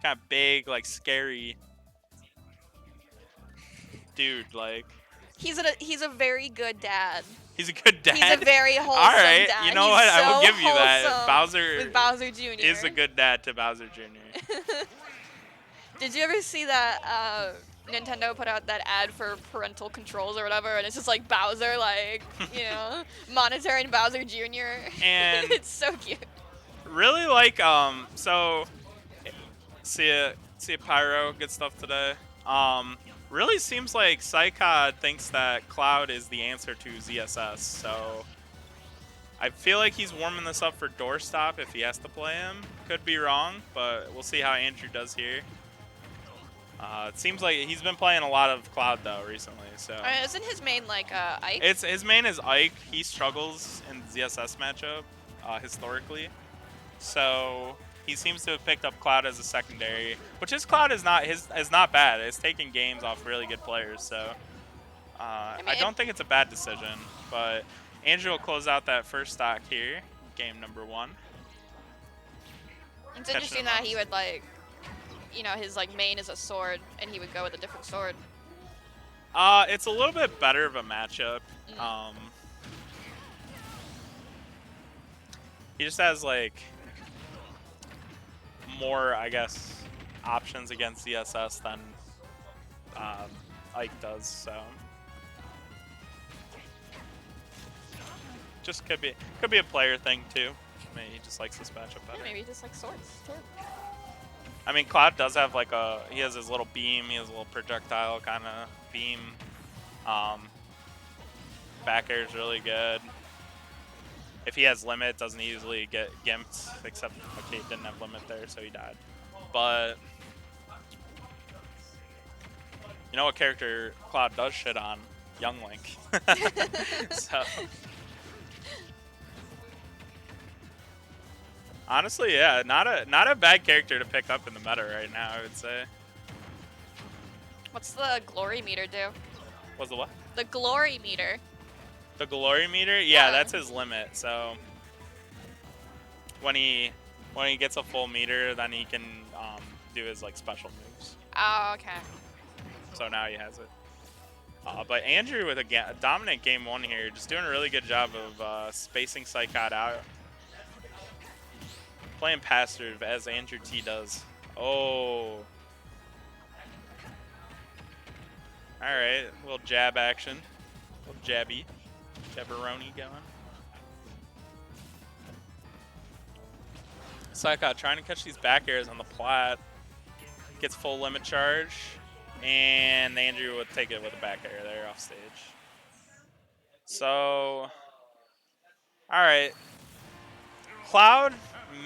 kind of big, like scary dude. Like He's a very good dad. he's a good dad. He's a very All wholesome right, dad. you know He's what? so I will give you that. wholesome Bowser with Bowser Jr. is a good dad to Bowser Jr. Did you ever see that Nintendo put out that ad for parental controls or whatever, and it's just like Bowser, like, you know, monitoring Bowser Jr. And It's so cute. really like so see a Pyro, good stuff today. Really seems like PsyKoD thinks that Cloud is the answer to ZSS, so I feel like he's warming this up for Doorstop if he has to play him. Could be wrong, but we'll see how Andrew does here. It seems like he's been playing a lot of Cloud though recently, so. Isn't his main like Ike? His main is Ike. He struggles in the ZSS matchup historically, so he seems to have picked up Cloud as a secondary, which his Cloud is not bad. It's taking games off really good players, so I don't think it's a bad decision. But Andrew will close out that first stock here, game number 1. It's interesting that he would like, you know, his like main is a sword, and he would go with a different sword. It's a little bit better of a matchup. He just has like more, I guess, options against CSS than Ike does. So just could be a player thing too. Maybe he just likes this matchup better. Maybe he just likes swords too. I mean, Cloud does have like he has his little beam, he has a little projectile kind of beam. Back air is really good. If he has limit, doesn't easily get gimped, except okay, didn't have limit there, so he died. But you know what character Cloud does shit on? Young Link. So honestly, yeah, not a bad character to pick up in the meta right now, I would say. What's the glory meter do? What's the what? The glory meter. The glory meter? Yeah, that's his limit. So when he gets a full meter, then he can do his like special moves. Oh, okay. So now he has it. But Andrew with a dominant game 1 here, just doing a really good job of spacing PsyKoD out. Playing passive as AndrewT does. Oh. Alright, a little jab action. A little jabby. Jabberoni going. PsyKoD trying to catch these back airs on the plat. Gets full limit charge. And Andrew would take it with a back air there off stage. So, alright. Cloud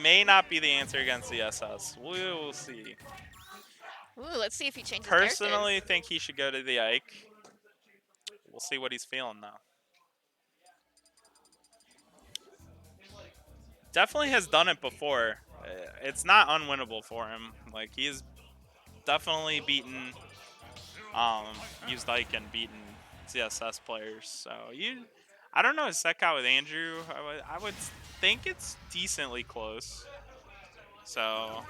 may not be the answer against the SS. We will see. Ooh, let's see if he changes Personally, think he should go to the Ike. We'll see what he's feeling though. Definitely has done it before. It's not unwinnable for him. Like he's definitely beaten, used Ike and beaten CSS players. So I don't know his set count with Andrew. I would think it's decently close. So I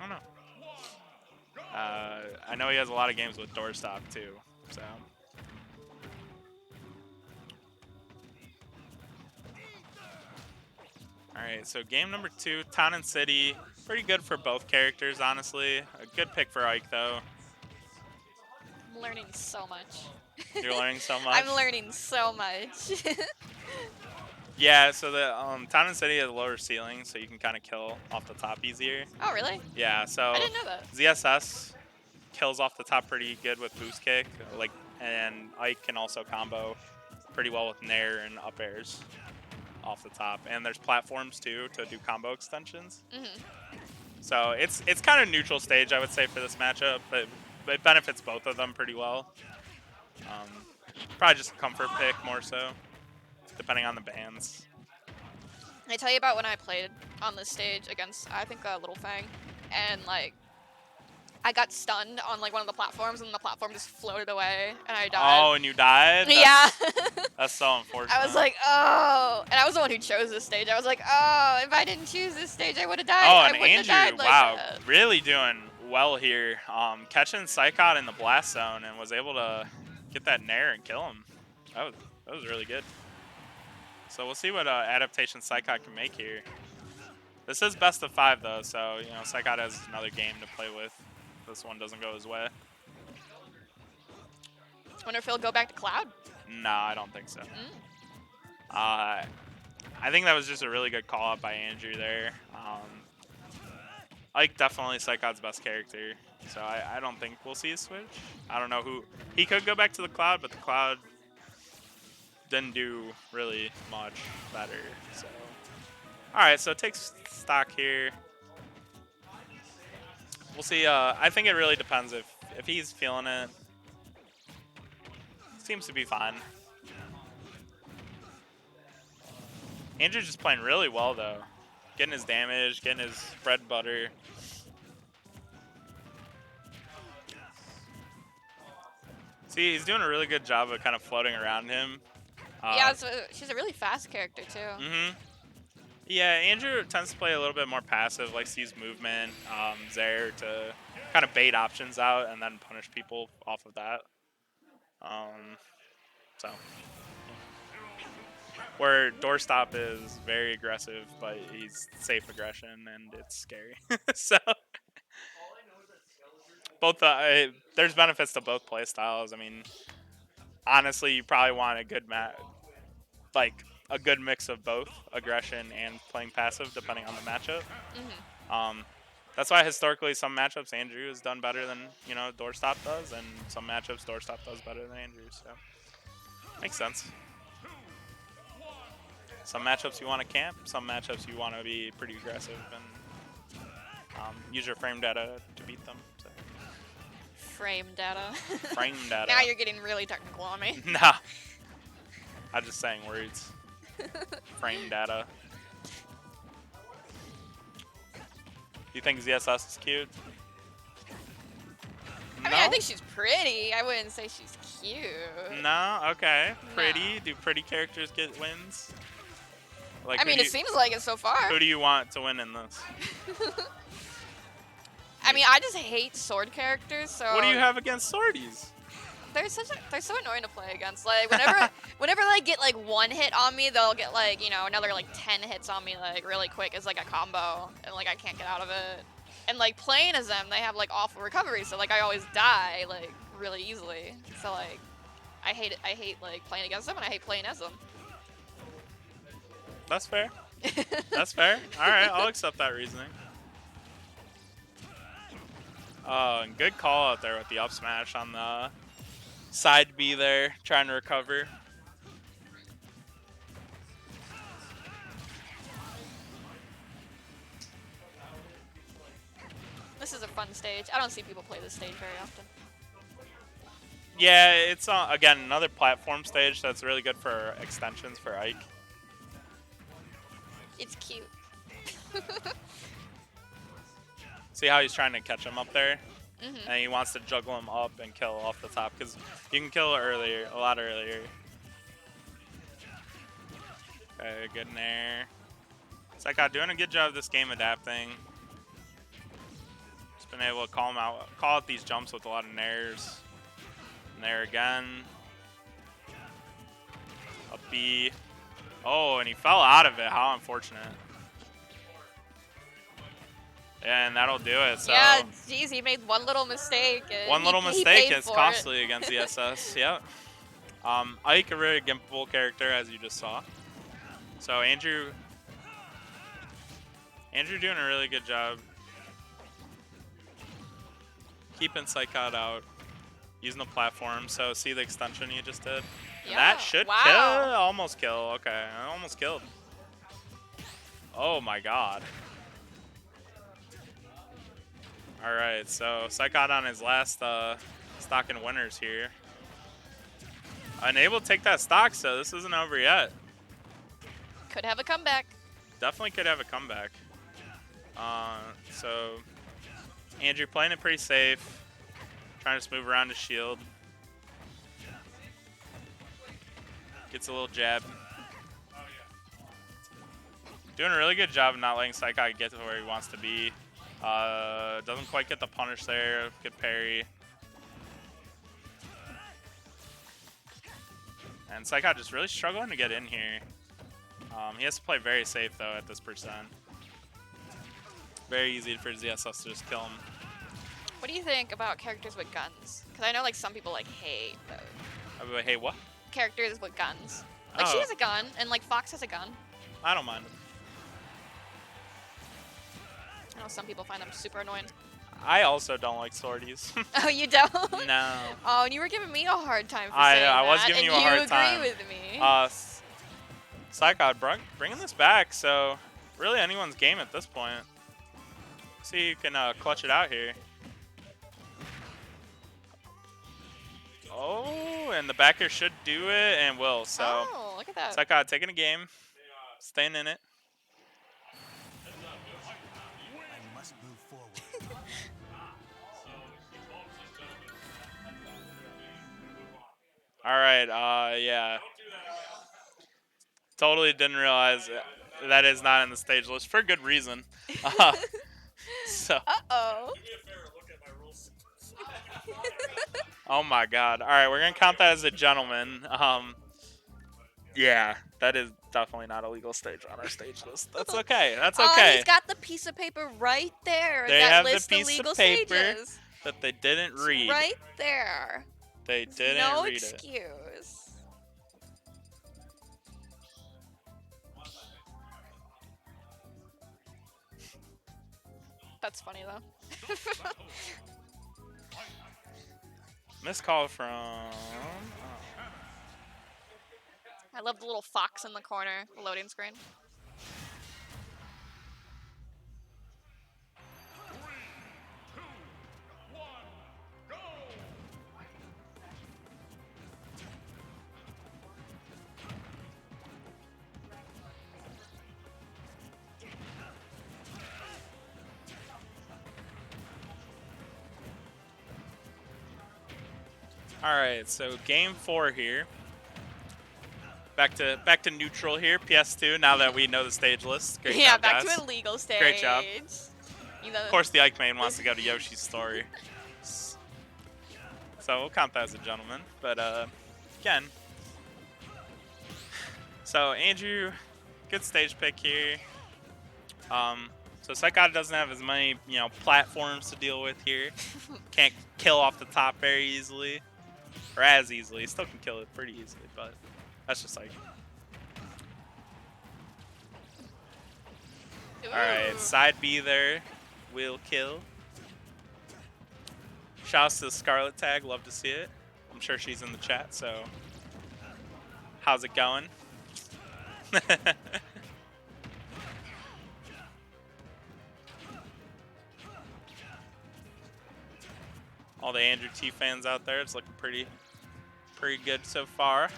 don't know. I know he has a lot of games with Doorstop too. So. Alright, so game number 2, Town and City. Pretty good for both characters, honestly. A good pick for Ike, though. I'm learning so much. You're learning so much? I'm learning so much. Yeah, so the Town and City has lower ceiling, so you can kind of kill off the top easier. Oh, really? Yeah, so I didn't know that. ZSS kills off the top pretty good with boost kick, and Ike can also combo pretty well with nair and up airs off the top, and there's platforms too to do combo extensions. So it's kind of neutral stage, I would say, for this matchup, but it benefits both of them pretty well. Probably just a comfort pick more so, depending on the bans. Can I tell you about when I played on this stage against, I think, Little Fang, and like, I got stunned on like one of the platforms, and the platform just floated away, and I died. Oh, and you died? Yeah. That's so unfortunate. I was like, oh, and I was the one who chose this stage. I was like, oh, if I didn't choose this stage, I would have died. Oh, I and wouldn't have Andrew, died like wow, that. really doing well here. Catching PsyKoD in the blast zone and was able to get that nair and kill him. That was really good. So we'll see what adaptation PsyKoD can make here. This is best of 5 though, so you know PsyKoD has another game to play with. This one doesn't go his way. Wonder if he'll go back to Cloud. No, I don't think so. I think that was just a really good call out by Andrew there. Like definitely PsyKoD's best character, so I don't think we'll see a switch. I don't know who he could go back to the Cloud, but the Cloud didn't do really much better. So all right, so it takes stock here. We'll see. I think it really depends if he's feeling it. Seems to be fine. Andrew's just playing really well though, getting his damage, getting his bread and butter. See, he's doing a really good job of kind of floating around him. Yeah, she's a really fast character too. Yeah, Andrew tends to play a little bit more passive, likes to use movement, Zaire to kind of bait options out and then punish people off of that. So, where doorstop is very aggressive, but he's safe aggression and it's scary. So, both there's benefits to both play styles. I mean, honestly, you probably want a good like a good mix of both aggression and playing passive, depending on the matchup. That's why historically some matchups Andrew has done better than doorstop does, and some matchups doorstop does better than Andrew. So makes sense. Some matchups you want to camp, some matchups you want to be pretty aggressive and use your frame data to beat them. So. Frame data. Frame data. Now you're getting really technical on me. Nah. I'm just saying words. Frame data. You think ZSS is cute? I mean, I think she's pretty. I wouldn't say she's cute. No? Okay. Pretty? No. Do pretty characters get wins? Like, I mean, it seems like it so far. Who do you want to win in this? I mean, I just hate sword characters, so... What do you have against swordies? They're so annoying to play against. Like, whenever they get, like, one hit on me, they'll get, like, another, like, 10 hits on me, like, really quick as, like, a combo. And, like, I can't get out of it. And, like, playing as them, they have, like, awful recovery, so, like, I always die, like, really easily. So, like, I hate, like, playing against them, and I hate playing as them. That's fair. That's fair. All right, I'll accept that reasoning. And good call out there with the up smash on the side B there, trying to recover. This is a fun stage. I don't see people play this stage very often. Yeah, it's again another platform stage that's really good for extensions for Ike. It's cute. See how he's trying to catch him up there? And he wants to juggle him up and kill off the top because you can kill earlier, a lot earlier. Okay, good nair. PsyKoD doing a good job this game adapting. Just been able to call out these jumps with a lot of nairs. Nair again. Up B. Oh, and he fell out of it. How unfortunate. And that'll do it. So yeah, geez, he made one little mistake. One little mistake is costly against the SS. Yep. Ike, a very gimpable character, as you just saw. So Andrew doing a really good job keeping PsyKoD out, using the platform. So see the extension you just did? Yeah. That should kill. Almost kill. Okay, almost killed. Oh my god. All right, so PsyKoD on his last stock and winners here. Unable to take that stock, so this isn't over yet. Could have a comeback. Definitely could have a comeback. So Andrew playing it pretty safe. Trying to just move around his shield. Gets a little jab. Doing a really good job of not letting PsyKoD get to where he wants to be. Doesn't quite get the punish there. Good parry. And PsyKoD just really struggling to get in here. He has to play very safe though at this percent. Very easy for ZSS to just kill him. What do you think about characters with guns? Because I know like some people like hate those. Hey, what? Characters with guns. Like she has a gun, and like Fox has a gun. I don't mind him. I know some people find them super annoying. I also don't like swordies. Oh, you don't? No. Oh, and you were giving me a hard time for saying that. I was giving you a hard time. And you agree with me. PsyKoD bringing this back, so really anyone's game at this point. See, you can clutch it out here. Oh, and the backer should do it and will. So, oh, look at that. PsyKoD taking a game, staying in it. All right, yeah. Totally didn't realize that is not in the stage list for good reason. So. Uh-oh. Oh my God! All right, we're gonna count that as a gentleman. Yeah, that is definitely not a legal stage on our stage list. That's okay. That's okay. Oh, he's got the piece of paper right there. They that have lists the piece legal of paper stages. that they didn't read. Right there. They didn't no read it. excuse. That's funny though. Missed call from. I love the little fox in the corner, the loading screen. All right, so game 4 here. Back to neutral here, PS2. Now that we know the stage list, great yeah, job, back guys. to a legal stage. Great job. You know, Of course, the Ike main wants to go to Yoshi's story, so we'll count that as a gentleman. But again, so Andrew, good stage pick here. So PsyKoD doesn't have as many platforms to deal with here. Can't kill off the top very easily, or as easily. Still can kill it pretty easily, but that's just like. Ooh. Alright, side B there. Will kill. Shouts to the Scarlet tag. Love to see it. I'm sure she's in the chat, so. How's it going? All the AndrewT fans out there, it's looking pretty good so far.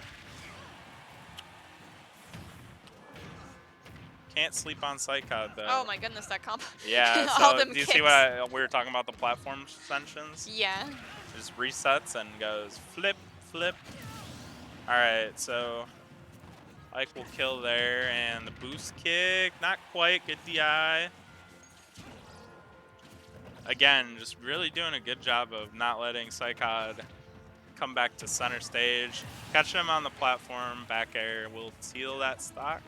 Can't sleep on PsyKoD though. Oh my goodness, that combo. Yeah, All so them do you kicks. see what we were talking about, the platform suspensions? Yeah. Just resets and goes flip, flip. Alright, so Ike will kill there, and the boost kick, not quite, good DI. Again, just really doing a good job of not letting PsyKoD come back to center stage. Catch him on the platform, back air, will seal that stock.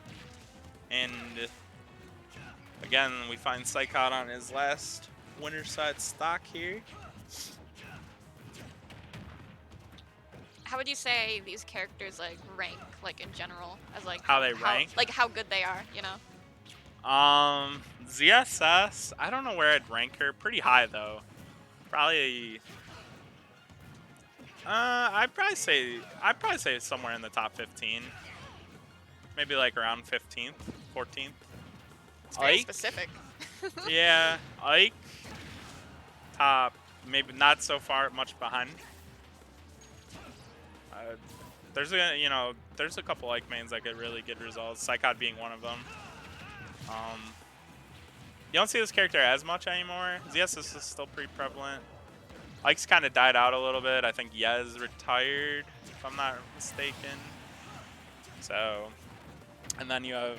And again, we find PsyKoD on his last winner side stock here. How would you say these characters like rank, like in general, as like How they rank? like how good they are, you know? ZSS, I don't know where I'd rank her. Pretty high though. Probably. I'd probably say somewhere in the top 15. Maybe like around 15th, 14th. It's very specific. Yeah, Ike. Top, maybe not so far much behind. There's a couple Ike mains that get really good results. PsyKoD being one of them. You don't see this character as much anymore. Yes, this is still pretty prevalent. Ike's kind of died out a little bit. I think Yez retired, if I'm not mistaken. So, and then you have,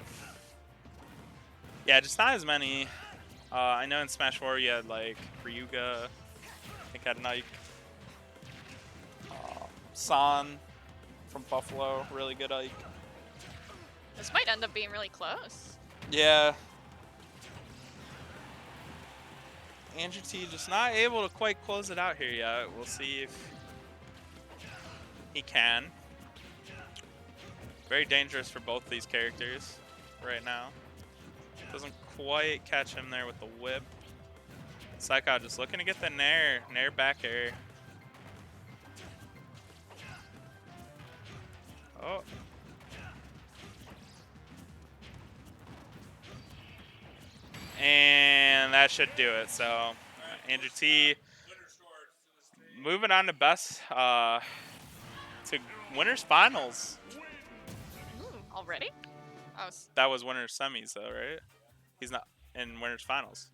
yeah, just not as many. I know in Smash 4 you had like Ryuga, I think had Nike. San from Buffalo, really good Ike. This might end up being really close. Yeah. AndrewT just not able to quite close it out here yet. We'll see if he can. Very dangerous for both these characters right now. Doesn't quite catch him there with the whip. PsyKoD just looking to get the Nair back air. Oh. And that should do it. So AndrewT moving on to best to winners finals. Already? Oh, That was winners semis though, right? He's not in winners finals.